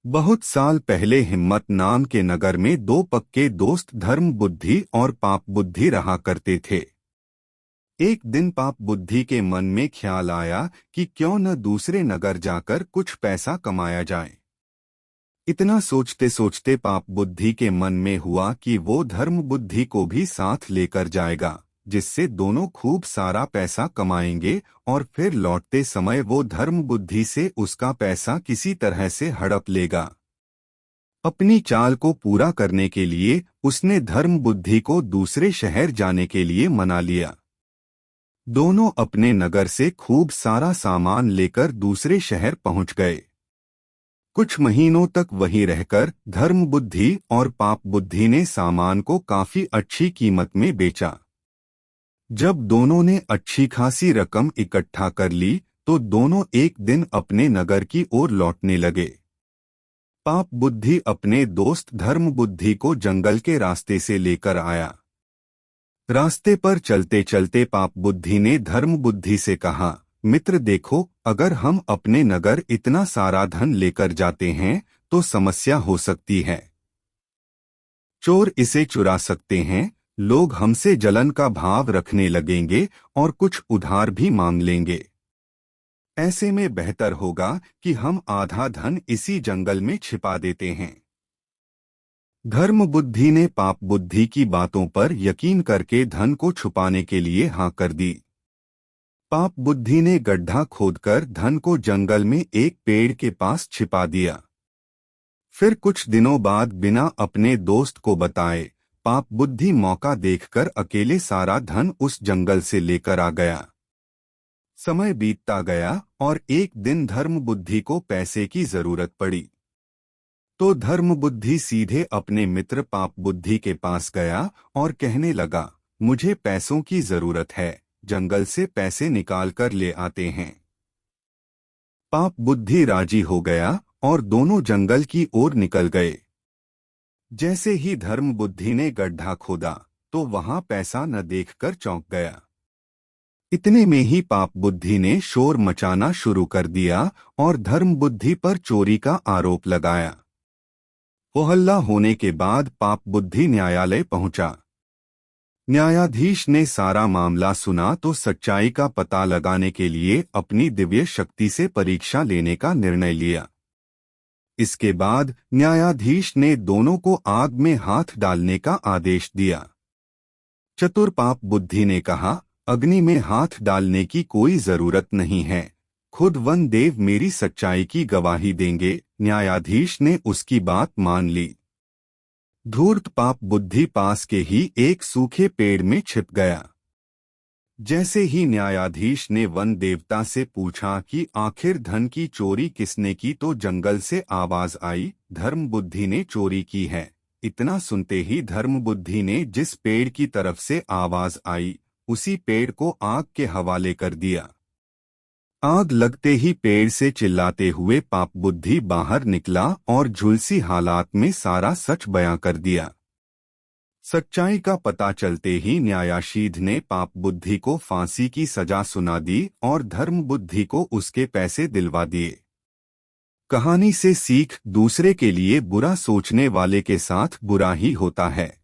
बहुत साल पहले हिम्मत नाम के नगर में दो पक्के दोस्त धर्म बुद्धि और पाप बुद्धि रहा करते थे। एक दिन पाप बुद्धि के मन में ख्याल आया कि क्यों न दूसरे नगर जाकर कुछ पैसा कमाया जाए। इतना सोचते सोचते पाप बुद्धि के मन में हुआ कि वो धर्म बुद्धि को भी साथ लेकर जाएगा, जिससे दोनों खूब सारा पैसा कमाएंगे और फिर लौटते समय वो धर्म बुद्धि से उसका पैसा किसी तरह से हड़प लेगा। अपनी चाल को पूरा करने के लिए उसने धर्म बुद्धि को दूसरे शहर जाने के लिए मना लिया। दोनों अपने नगर से खूब सारा सामान लेकर दूसरे शहर पहुंच गए। कुछ महीनों तक वहीं रहकर धर्म बुद्धि और पाप बुद्धि ने सामान को काफी अच्छी कीमत में बेचा। जब दोनों ने अच्छी खासी रकम इकट्ठा कर ली तो दोनों एक दिन अपने नगर की ओर लौटने लगे। पाप बुद्धि अपने दोस्त धर्म बुद्धि को जंगल के रास्ते से लेकर आया। रास्ते पर चलते चलते पाप बुद्धि ने धर्म बुद्धि से कहा, मित्र देखो, अगर हम अपने नगर इतना सारा धन लेकर जाते हैं तो समस्या हो सकती है। चोर इसे चुरा सकते हैं, लोग हमसे जलन का भाव रखने लगेंगे और कुछ उधार भी मांग लेंगे। ऐसे में बेहतर होगा कि हम आधा धन इसी जंगल में छिपा देते हैं। धर्म बुद्धि ने पाप बुद्धि की बातों पर यकीन करके धन को छुपाने के लिए हाँ कर दी। पाप बुद्धि ने गड्ढा खोदकर धन को जंगल में एक पेड़ के पास छिपा दिया। फिर कुछ दिनों बाद बिना अपने दोस्त को बताए पाप बुद्धि मौका देखकर अकेले सारा धन उस जंगल से लेकर आ गया। समय बीतता गया और एक दिन धर्म बुद्धि को पैसे की जरूरत पड़ी तो धर्म बुद्धि सीधे अपने मित्र पाप बुद्धि के पास गया और कहने लगा, मुझे पैसों की जरूरत है, जंगल से पैसे निकाल कर ले आते हैं। पाप बुद्धि राजी हो गया और दोनों जंगल की ओर निकल गए। जैसे ही धर्म बुद्धि ने गड्ढा खोदा तो वहां पैसा न देखकर चौंक गया। इतने में ही पाप बुद्धि ने शोर मचाना शुरू कर दिया और धर्म बुद्धि पर चोरी का आरोप लगाया। हो हल्ला होने के बाद पाप बुद्धि न्यायालय पहुंचा। न्यायाधीश ने सारा मामला सुना तो सच्चाई का पता लगाने के लिए अपनी दिव्य शक्ति से परीक्षा लेने का निर्णय लिया। इसके बाद न्यायाधीश ने दोनों को आग में हाथ डालने का आदेश दिया। चतुर पाप बुद्धि ने कहा, अग्नि में हाथ डालने की कोई जरूरत नहीं है, खुद वन देव मेरी सच्चाई की गवाही देंगे। न्यायाधीश ने उसकी बात मान ली। धूर्त पाप बुद्धि पास के ही एक सूखे पेड़ में छिप गया। जैसे ही न्यायाधीश ने वन देवता से पूछा कि आखिर धन की चोरी किसने की तो जंगल से आवाज आई, धर्म बुद्धि ने चोरी की है। इतना सुनते ही धर्म बुद्धि ने जिस पेड़ की तरफ से आवाज आई उसी पेड़ को आग के हवाले कर दिया। आग लगते ही पेड़ से चिल्लाते हुए पाप बुद्धि बाहर निकला और झुलसी हालात में सारा सच बयां कर दिया। सच्चाई का पता चलते ही न्यायाधीश ने पाप बुद्धि को फांसी की सजा सुना दी और धर्म बुद्धि को उसके पैसे दिलवा दिए। कहानी से सीख, दूसरे के लिए बुरा सोचने वाले के साथ बुरा ही होता है।